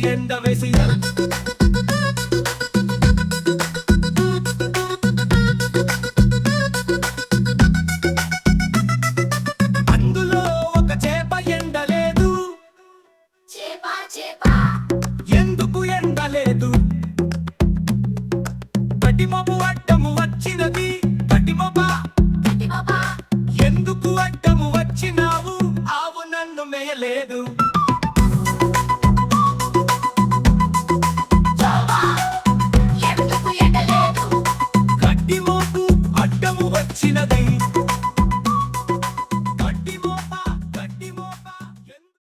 ఎండ వేసి అందులో ఒక చేప ఎండలేదు. ఎందుకు ఎండలేదు? కటిమొబు అడ్డము వచ్చినది. కటిమొబా ఎందుకు అడ్డము వచ్చినావు? ఆవు నన్ను మేయలేదు. కటిమొబు అడ్డము వచ్చినది.